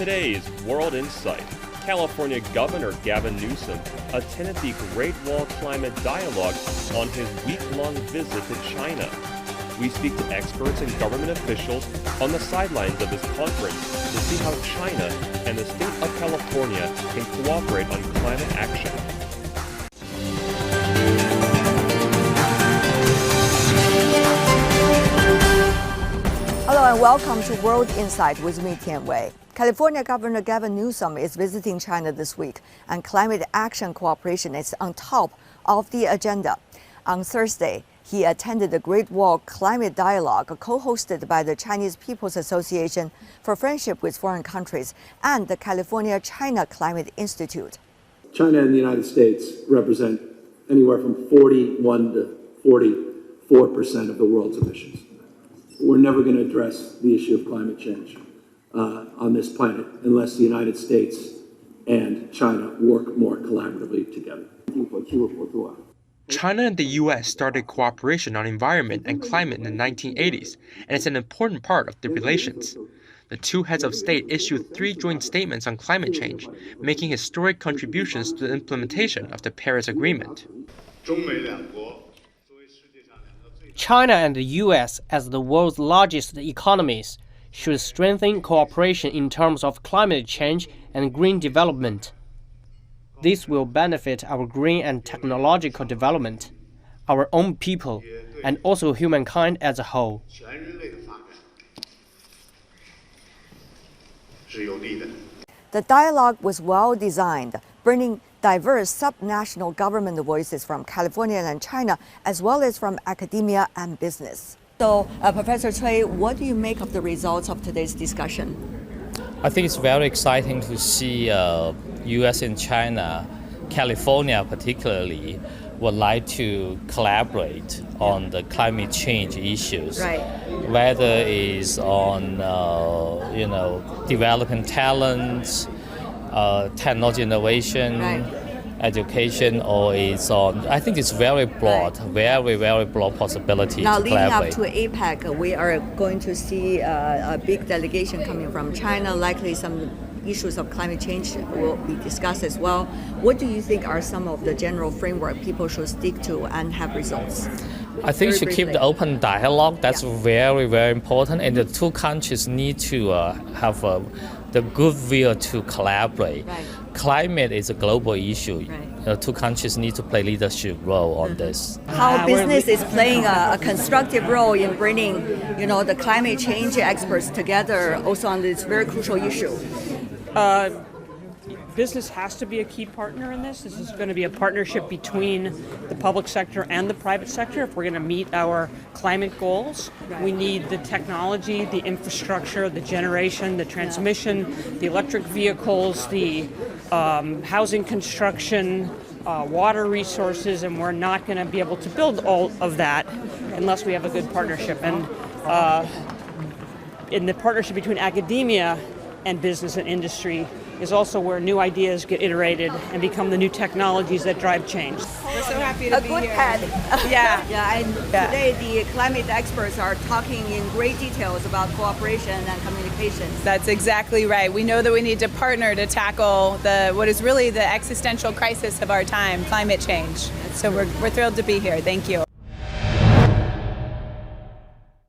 today's World Insight, California Governor Gavin Newsom attended the Great Wall Climate Dialogue on his week-long visit to China. We speak to experts and government officials on the sidelines of this conference to see how China and the state of California can cooperate on climate action. Hello and welcome to World Insight with me, Tian Wei. California Governor Gavin Newsom is visiting China this week, and climate action cooperation is on top of the agenda. On Thursday, he attended the Great Wall Climate Dialogue, co-hosted by the Chinese People's Association for Friendship with Foreign Countries and the California-China Climate Institute. China and the United States represent anywhere from 41 to 44% of the world's emissions. We're never going to address the issue of climate change on this planet unless the United States and China work more collaboratively together. China and the U.S. started cooperation on environment and climate in the 1980s, and it's an important part of the relations. The two heads of state issued 3 joint statements on climate change, making historic contributions to the implementation of the Paris Agreement. China and the U.S., as the world's largest economies, should strengthen cooperation in terms of climate change and green development. This will benefit our green and technological development, our own people, and also humankind as a whole. The dialogue was well designed, bringing diverse subnational government voices from California and China, as well as from academia and business. So, Professor Cui, what do you make of the results of today's discussion? I think it's very exciting to see U.S. and China, California particularly, would like to collaborate on the climate change issues. Right. Whether it's on developing talents, technology innovation, right, education, or it's on, I think it's very broad, right, very broad possibility now, to collaborate. Now leading up to APEC, we are going to see a big delegation coming from China, likely some issues of climate change will be discussed as well. What do you think are some of the general framework people should stick to and have results? I think you should keep the open dialogue. That's very, very important. And the two countries need to have the goodwill to collaborate. Right. Climate is a global issue. Right. The two countries need to play leadership role on this. How business is playing a constructive role in bringing, the climate change experts together also on this very crucial issue. Business has to be a key partner in this. This is going to be a partnership between the public sector and the private sector. If we're going to meet our climate goals, we need the technology, the infrastructure, the generation, the transmission, the electric vehicles, the housing construction, water resources, and we're not going to be able to build all of that unless we have a good partnership. And in the partnership between academia and business and industry is also where new ideas get iterated and become the new technologies that drive change. We're so happy to be here. A good pad. Yeah. And today the climate experts are talking in great details about cooperation and communications. That's exactly right. We know that we need to partner to tackle what is really the existential crisis of our time, climate change. So we're thrilled to be here. Thank you.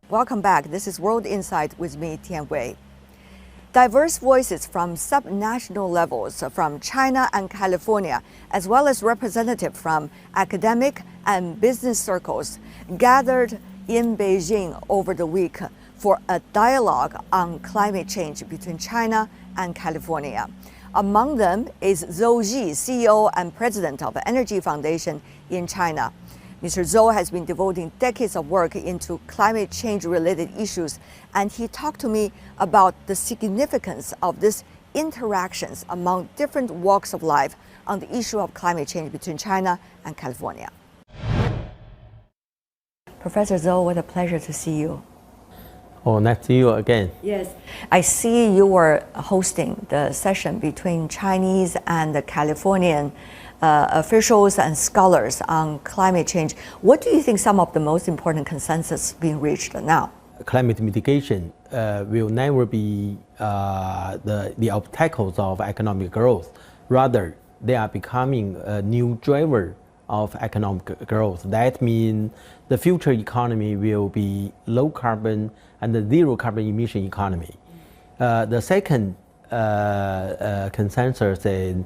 Welcome back. This is World Insight with me, Tian Wei. Diverse voices from subnational levels from China and California, as well as representatives from academic and business circles, gathered in Beijing over the week for a dialogue on climate change between China and California. Among them is Zhou Ji, CEO and president of the Energy Foundation in China. Mr. Zhou has been devoting decades of work into climate change-related issues, and he talked to me about the significance of these interactions among different walks of life on the issue of climate change between China and California. Professor Zhou, what a pleasure to see you. Oh, nice to see you again. Yes, I see you were hosting the session between Chinese and the Californian officials and scholars on climate change. What do you think some of the most important consensus being reached now? climate mitigation will never be the obstacles of economic growth. Rather, they are becoming a new driver of economic growth. That means the future economy will be low carbon and the zero carbon emission economy. The second consensus is,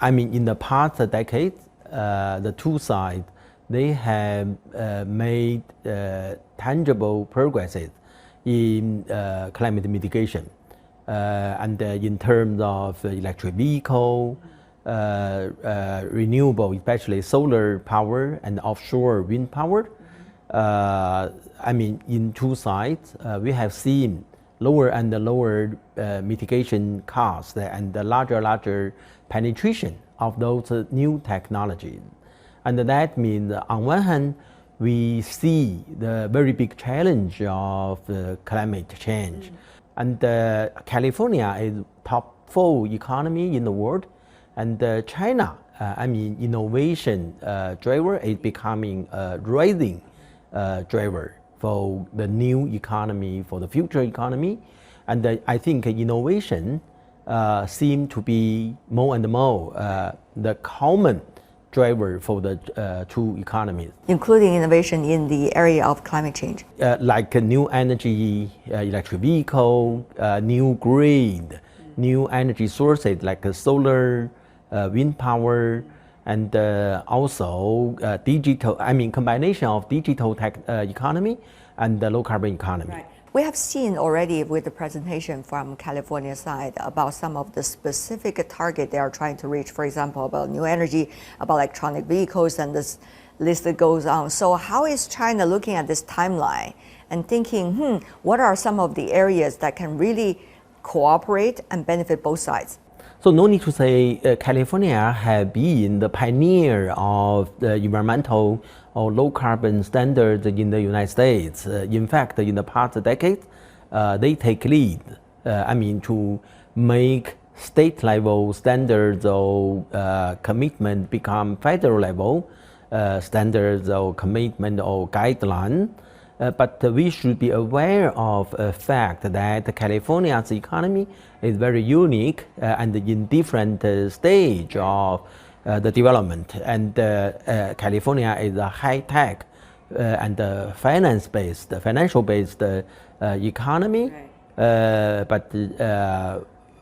in the past decade, the two sides, they have made tangible progresses in climate mitigation. And in terms of electric vehicle, renewable, especially solar power and offshore wind power. In two sides, we have seen lower and lower mitigation costs and the larger penetration of those new technologies. And that means, on one hand, we see the very big challenge of climate change. And California is top 4 economy in the world. And China, innovation driver is becoming a rising driver for the new economy, for the future economy. And I think innovation seems to be more and more the common driver for the two economies. Including innovation in the area of climate change. Like new energy, electric vehicle, new grid, new energy sources like solar, wind power, and also digital, combination of digital tech economy and the low carbon economy. Right. We have seen already with the presentation from California side about some of the specific target they are trying to reach, for example, about new energy, about electronic vehicles, and this list that goes on. So how is China looking at this timeline and thinking, what are some of the areas that can really cooperate and benefit both sides? So no need to say California has been the pioneer of the environmental or low carbon standards in the United States. In fact, in the past decade, they take lead. To make state level standards or commitment become federal level standards or commitment or guideline. But we should be aware of the fact that California's economy is very unique and in different stage of the development. And California is a high-tech and financial-based economy. Right.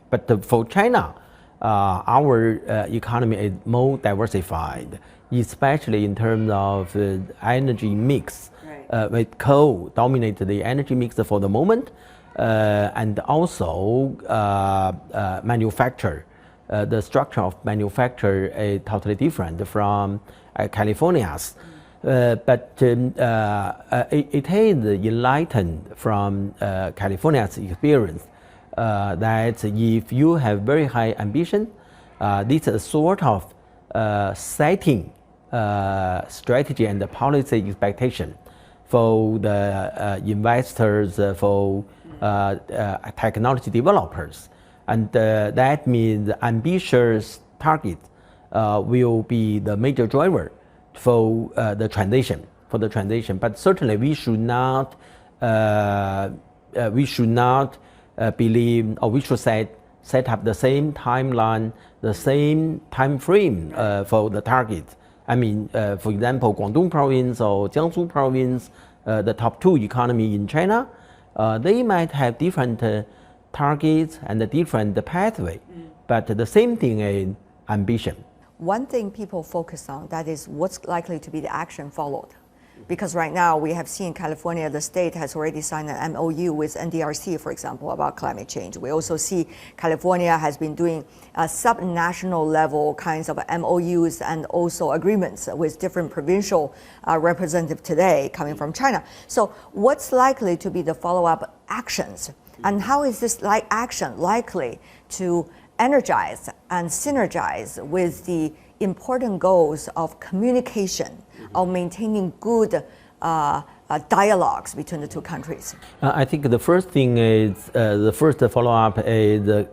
But for China, our economy is more diversified, especially in terms of energy mix. With coal dominate the energy mix for the moment, and also manufacture. The structure of manufacture is totally different from California's. But it is enlightened from California's experience that if you have very high ambition, this is sort of setting strategy and policy expectation for the investors, for technology developers. And that means ambitious target will be the major driver for the transition. But certainly we should not believe, or we should set up the same timeline, the same time frame for the target. For example, Guangdong province or Jiangsu province, the top 2 economy in China, they might have different targets and a different pathway, but the same thing is ambition. One thing people focus on, that is what's likely to be the action followed. Because right now we have seen California, the state has already signed an MOU with NDRC, for example, about climate change. We also see California has been doing sub-national level kinds of MOUs and also agreements with different provincial representatives today coming from China. So what's likely to be the follow-up actions? And how is this action likely to energize and synergize with the important goals of communication, of maintaining good dialogues between the two countries? I think the first thing is, the first follow-up is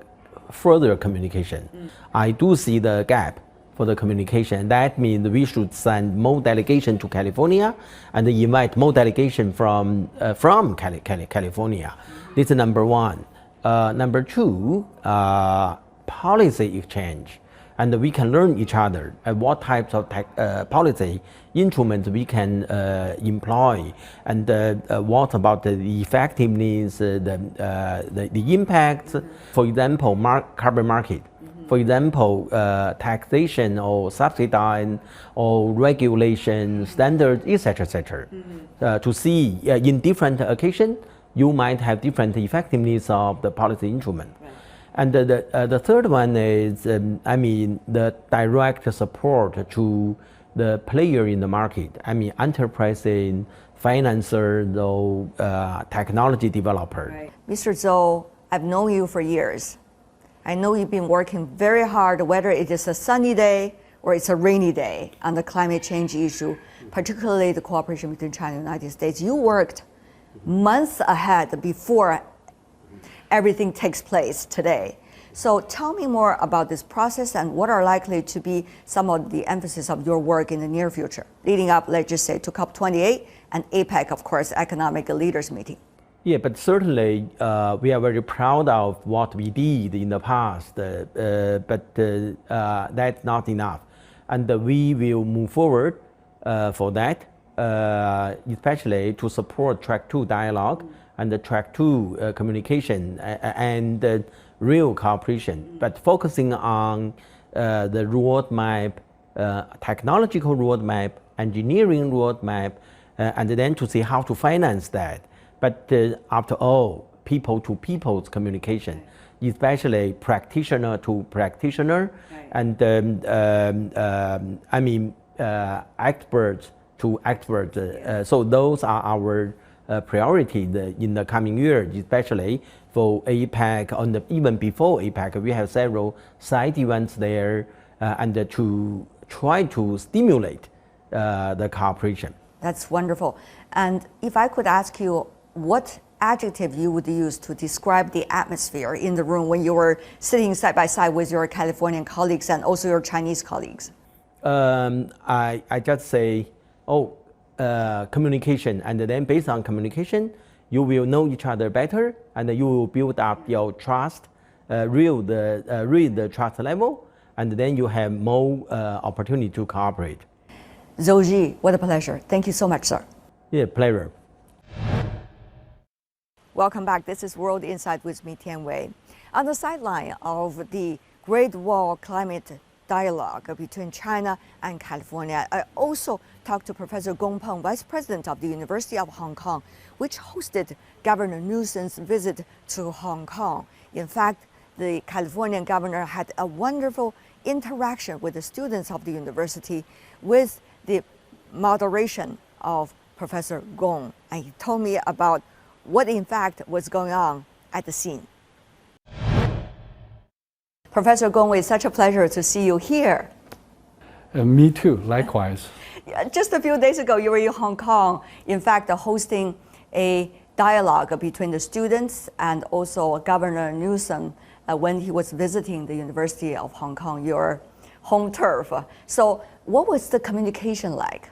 further communication. I do see the gap for the communication. That means we should send more delegation to California and invite more delegation from California. This is number one. Number two, policy exchange. And we can learn each other what types of policy instruments we can employ, and what about the effectiveness, the impact. For example, carbon market. For example, taxation or subsidy or regulation standards, etc., etc. To see in different occasions, you might have different effectiveness of the policy instrument. And the third one is, the direct support to the player in the market. Enterprises, financiers, or technology developer. Right. Mr. Zhou, I've known you for years. I know you've been working very hard, whether it is a sunny day or it's a rainy day, on the climate change issue, particularly the cooperation between China and the United States. You worked months ahead before everything takes place today. So tell me more about this process and what are likely to be some of the emphasis of your work in the near future, leading up, let's just say, to COP28 and APEC, of course, Economic Leaders Meeting. Yeah, but certainly we are very proud of what we did in the past, but that's not enough. And we will move forward for that, especially to support Track 2 dialogue and the Track 2 communication and real cooperation, but focusing on the roadmap, technological roadmap, engineering roadmap, and then to see how to finance that. But after all, people-to-people's communication, especially practitioner to practitioner, and experts to experts. So those are our priorities in the coming years, especially for APEC, and even before APEC, we have several side events there, and to try to stimulate the cooperation. That's wonderful. And if I could ask you, what adjective you would use to describe the atmosphere in the room when you were sitting side by side with your Californian colleagues and also your Chinese colleagues? I just say, communication, and then based on communication, you will know each other better, and you will build up your trust, read the trust level, and then you have more opportunity to cooperate. Zhou Ji, what a pleasure. Thank you so much, sir. Yeah, pleasure. Welcome back. This is World Insight with me, Tian Wei. On the sideline of the Great Wall Climate Dialogue between China and California, I also talked to Professor Gong Peng, Vice President of the University of Hong Kong, which hosted Governor Newsom's visit to Hong Kong. In fact, the Californian governor had a wonderful interaction with the students of the university with the moderation of Professor Gong. And he told me about what in fact was going on at the scene. Professor Gong, it's such a pleasure to see you here. Me too, likewise. Just a few days ago, you were in Hong Kong, in fact, hosting a dialogue between the students and also Governor Newsom when he was visiting the University of Hong Kong, your home turf. So what was the communication like?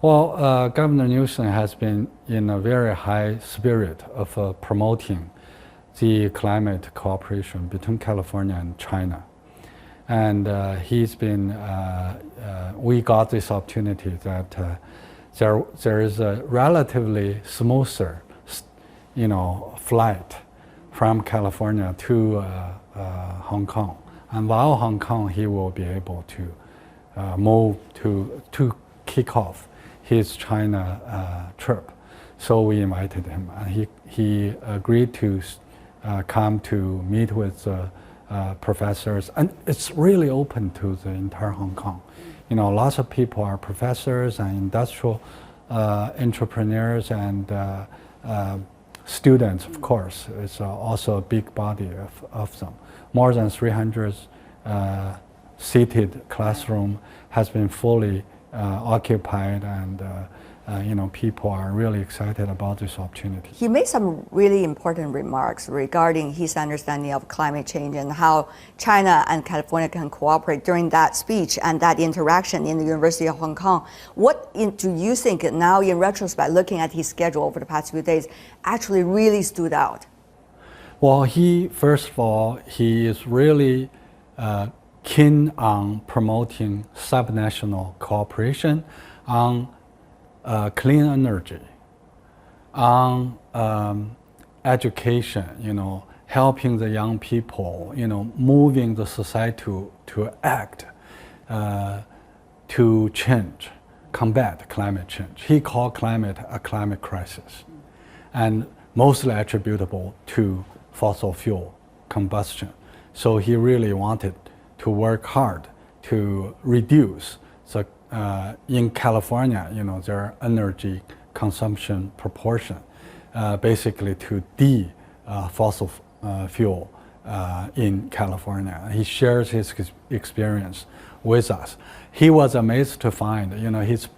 Well, Governor Newsom has been in a very high spirit of promoting the climate cooperation between California and China. And he's been, we got this opportunity that there is a relatively smoother, flight from California to Hong Kong. And while Hong Kong, he will be able to move to kick off his China trip. So we invited him, and he agreed to come to meet with professors, and it's really open to the entire Hong Kong. Lots of people are professors and industrial entrepreneurs and students, of course. It's also a big body of them. More than 300 seated classroom has been fully occupied, and people are really excited about this opportunity. He made some really important remarks regarding his understanding of climate change and how China and California can cooperate during that speech and that interaction in the University of Hong Kong. What do you think now, in retrospect, looking at his schedule over the past few days, actually really stood out? Well, first of all, he is really keen on promoting subnational cooperation on clean energy, on education, helping the young people, moving the society to act, to change, combat climate change. He called climate a climate crisis, and mostly attributable to fossil fuel combustion. So he really wanted to work hard to reduce the in California, their energy consumption proportion, basically to fossil fuel in California. He shares his experience with us. He was amazed to find, he's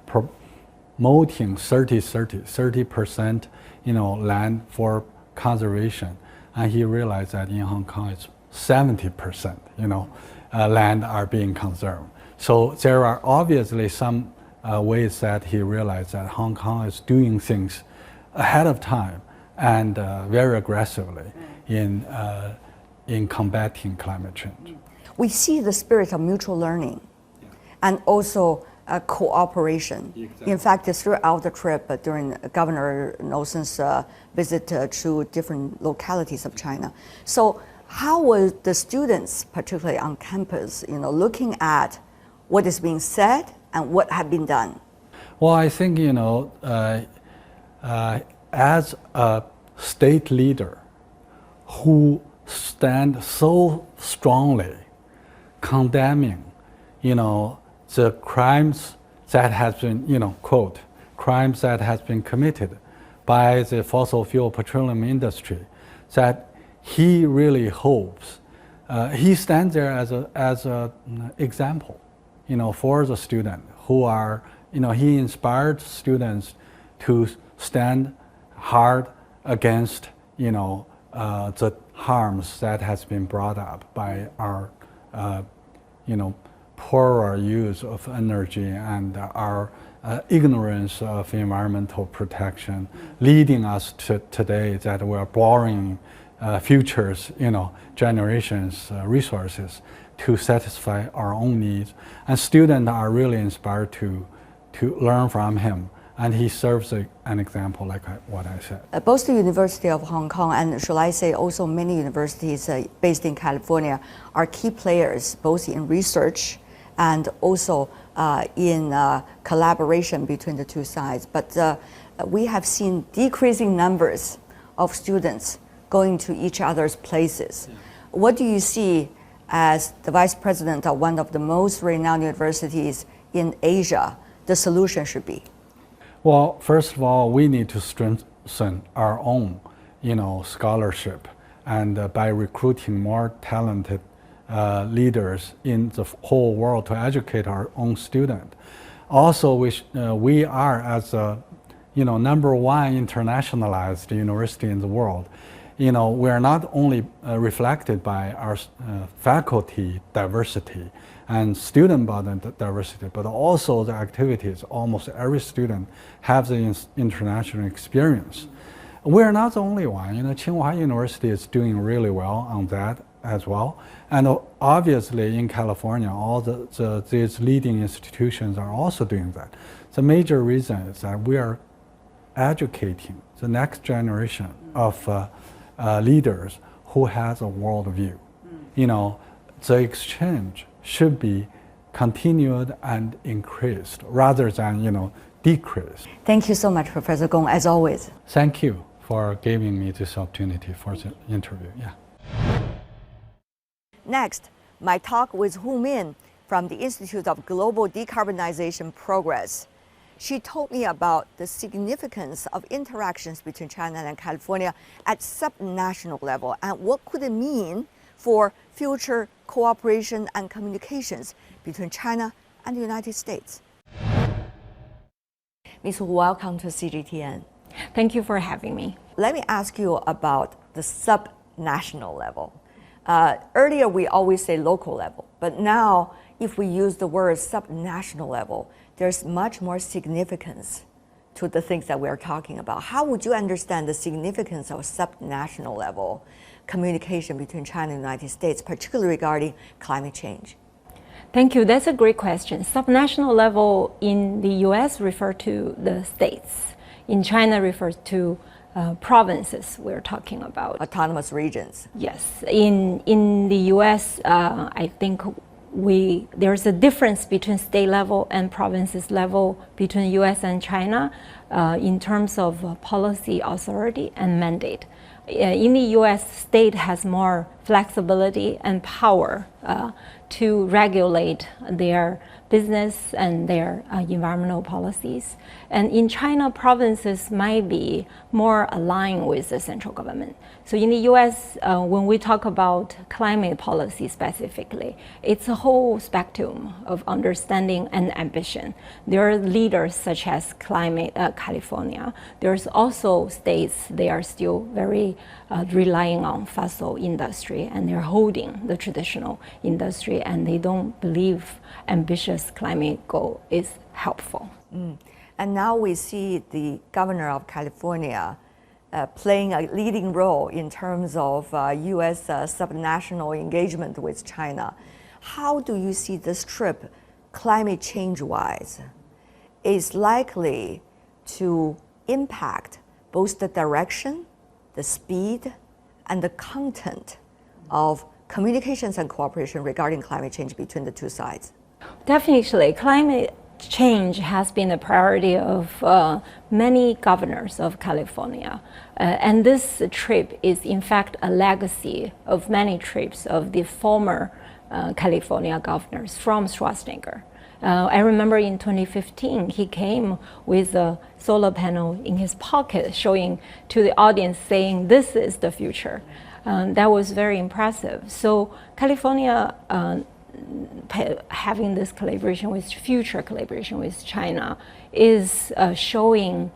promoting 30% land for conservation, and he realized that in Hong Kong it's 70%, land are being conserved. So there are obviously some ways that he realized that Hong Kong is doing things ahead of time and very aggressively in combating climate change. We see the spirit of mutual learning and also cooperation. Exactly. In fact, throughout the trip during Governor Newsom's visit to different localities of China. So how were the students, particularly on campus, looking at what is being said and what had been done? Well, I think, as a state leader who stand so strongly condemning, the crimes that has been, quote, crimes that has been committed by the fossil fuel petroleum industry, that he really hopes, he stands there as an example, for the student who are, he inspired students to stand hard against, the harms that has been brought up by our, poorer use of energy and our ignorance of environmental protection, leading us to today that we're borrowing futures, generations' resources to satisfy our own needs. And students are really inspired to learn from him. And he serves an example, like what I said. Both the University of Hong Kong and, shall I say, also many universities based in California are key players, both in research and also in collaboration between the two sides. But we have seen decreasing numbers of students going to each other's places. Yeah. What do you see as the vice president of one of the most renowned universities in Asia, the solution should be? Well, first of all, we need to strengthen our own, scholarship, and by recruiting more talented leaders in the whole world to educate our own students. Also, we are as a, number one internationalized university in the world. We are not only reflected by our faculty diversity and student body diversity, but also the activities. Almost every student has the international experience. We're not the only one. Tsinghua University is doing really well on that as well. And obviously in California, all these leading institutions are also doing that. The major reason is that we are educating the next generation of leaders who has a worldview. The exchange should be continued and increased rather than, decreased. Thank you so much, Professor Gong, as always. Thank you for giving me this opportunity for the interview. Yeah. Next, my talk with Hu Min from the Institute of Global Decarbonization Progress. She told me about the significance of interactions between China and California at subnational level and what could it mean for future cooperation and communications between China and the United States. Ms. Hu, welcome to CGTN. Thank you for having me. Let me ask you about the sub-national level. Earlier, we always say local level, but now if we use the word sub-national level, there's much more significance to the things that we are talking about. How would you understand the significance of sub-national level communication between China and the United States, particularly regarding climate change? Thank you. That's a great question. Subnational level in the US refer to the states. In China refers to provinces we're talking about. Autonomous regions. Yes. In the US, I think there's a difference between state level and provinces level between US and China in terms of policy authority and mandate. In the US, state has more flexibility and power to regulate their business and their environmental policies. And in China, provinces might be more aligned with the central government. So in the US, when we talk about climate policy specifically, it's a whole spectrum of understanding and ambition. There are leaders such as California. There's also states, they are still very relying on fossil industry, and they're holding the traditional industry, and they don't believe ambitious climate goal is helpful. And now we see the governor of California playing a leading role in terms of U.S. subnational engagement with China. How do you see this trip, climate change-wise, is likely to impact both the direction, the speed, and the content of communications and cooperation regarding climate change between the two sides? Definitely. Climate change has been a priority of many governors of California. And this trip is in fact a legacy of many trips of the former California governors from Schwarzenegger. I remember in 2015, he came with a solar panel in his pocket, showing to the audience, saying, "This is the future." That was very impressive. So California having this future collaboration with China is showing,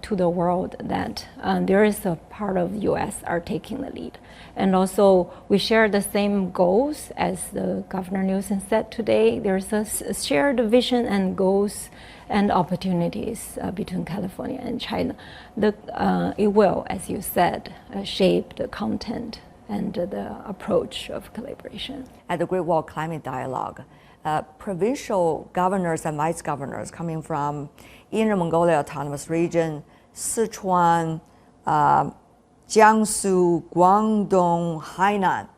to the world that there is a part of the U.S. are taking the lead. And also we share the same goals as the Governor Newsom said today. There's a shared vision and goals and opportunities between California and China. It will, as you said, shape the content and the approach of collaboration. At the Great Wall Climate Dialogue, provincial governors and vice governors coming from Inner Mongolia Autonomous Region, Sichuan, Jiangsu, Guangdong, Hainan,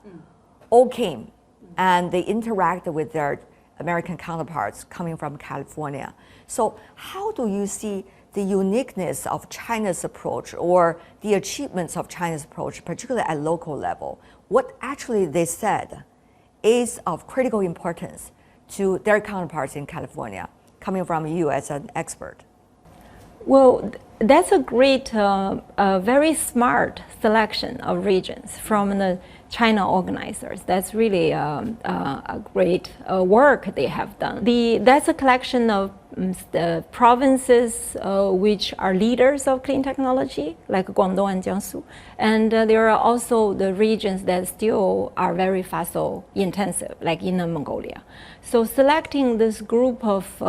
all came and they interacted with their American counterparts coming from California. So how do you see the uniqueness of China's approach or the achievements of China's approach, particularly at local level? What actually they said is of critical importance to their counterparts in California, coming from you as an expert? Well, that's a great, very smart selection of regions from the China organizers. That's really a great work they have done. That's a collection of the provinces which are leaders of clean technology, like Guangdong and Jiangsu. And there are also the regions that still are very fossil intensive, like Inner Mongolia. So selecting this group of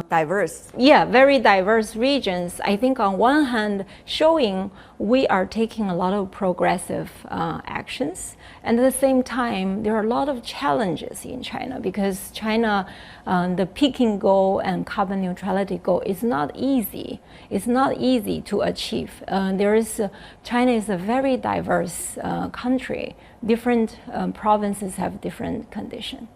diverse. Yeah, very diverse regions. I think on one hand, showing we are taking a lot of progressive actions. And at the same time, there are a lot of challenges in China because China, the peaking goal and carbon neutrality goal is not easy. It's not easy to achieve. China is a very diverse country. Different provinces have different conditions.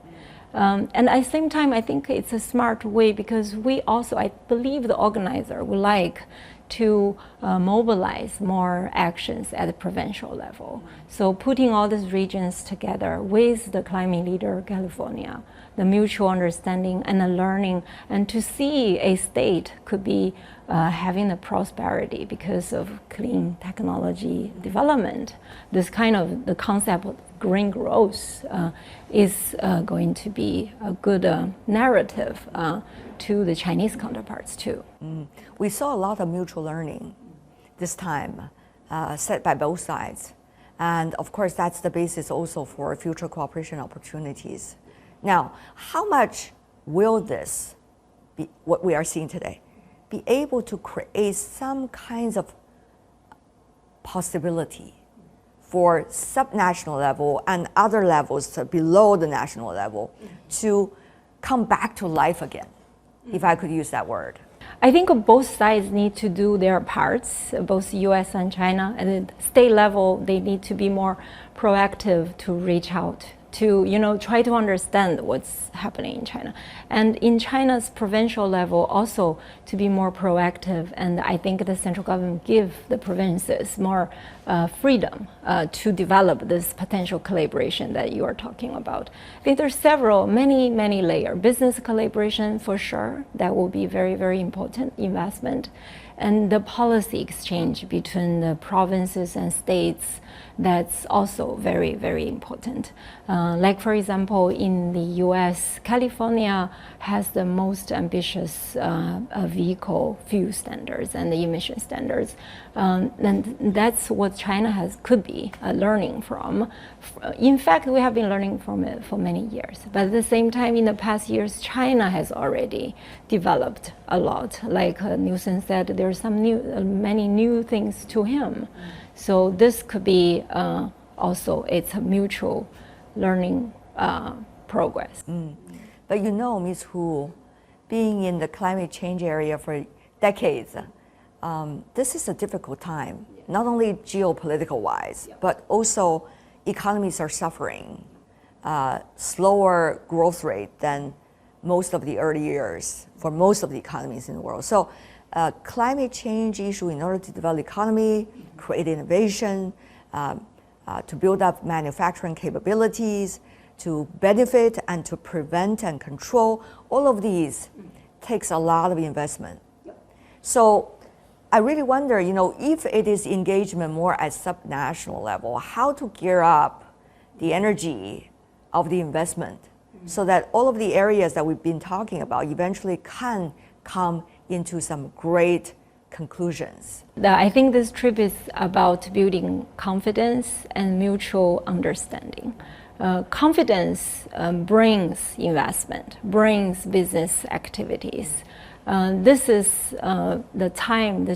And at the same time, I think it's a smart way because I believe the organizer would like to mobilize more actions at the provincial level. So putting all these regions together with the climate leader, California, the mutual understanding and the learning, and to see a state could be having a prosperity because of clean technology development. This kind of the concept of green growth is going to be a good narrative to the Chinese counterparts too. We saw a lot of mutual learning this time, set by both sides. And of course, that's the basis also for future cooperation opportunities. Now, how much will this, what we are seeing today, be able to create some kinds of possibility for subnational level and other levels below the national level to come back to life again, if I could use that word? I think both sides need to do their parts, both US and China. And at the state level, they need to be more proactive to reach out, to try to understand what's happening in China. And in China's provincial level, also to be more proactive. And I think the central government give the provinces more freedom to develop this potential collaboration that you are talking about. I think there's many layers. Business collaboration for sure, that will be very, very important investment. And the policy exchange between the provinces and states, that's also very, very important. Like for example, in the US, California has the most ambitious vehicle fuel standards and the emission standards. And that's what China could be learning from. In fact, we have been learning from it for many years. But at the same time, in the past years, China has already developed a lot. Like Newsom said, there's many new things to him. So this could be also, it's a mutual learning progress. But Ms. Hu, being in the climate change area for decades, this is a difficult time, not only geopolitical wise, but also economies are suffering, slower growth rate than most of the early years for most of the economies in the world. So climate change issue in order to develop economy, create innovation, to build up manufacturing capabilities, to benefit and to prevent and control, all of these takes a lot of investment. So I really wonder, if it is engagement more at subnational level, how to gear up the energy of the investment so that all of the areas that we've been talking about eventually can come into some great conclusions. I think this trip is about building confidence and mutual understanding. Confidence brings investment, brings business activities. This is the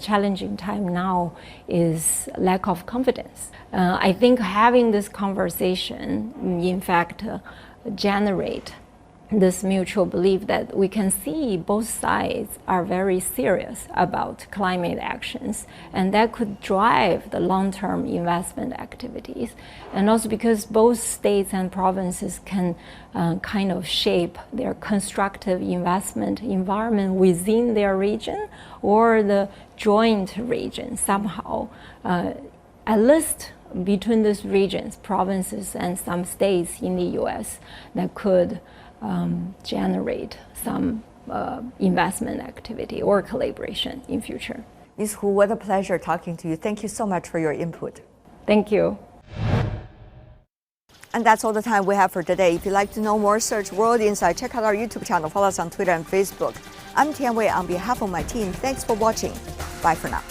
challenging time now is lack of confidence. I think having this conversation, in fact, generate this mutual belief that we can see both sides are very serious about climate actions, and that could drive the long-term investment activities. And also because both states and provinces can kind of shape their constructive investment environment within their region or the joint region somehow, at least between these regions, provinces and some states in the US, that could generate some investment activity or collaboration in future. Ms. Hu, what a pleasure talking to you. Thank you so much for your input. Thank you. And that's all the time we have for today. If you'd like to know more, search World Insight. Check out our YouTube channel. Follow us on Twitter and Facebook. I'm Tian Wei on behalf of my team. Thanks for watching. Bye for now.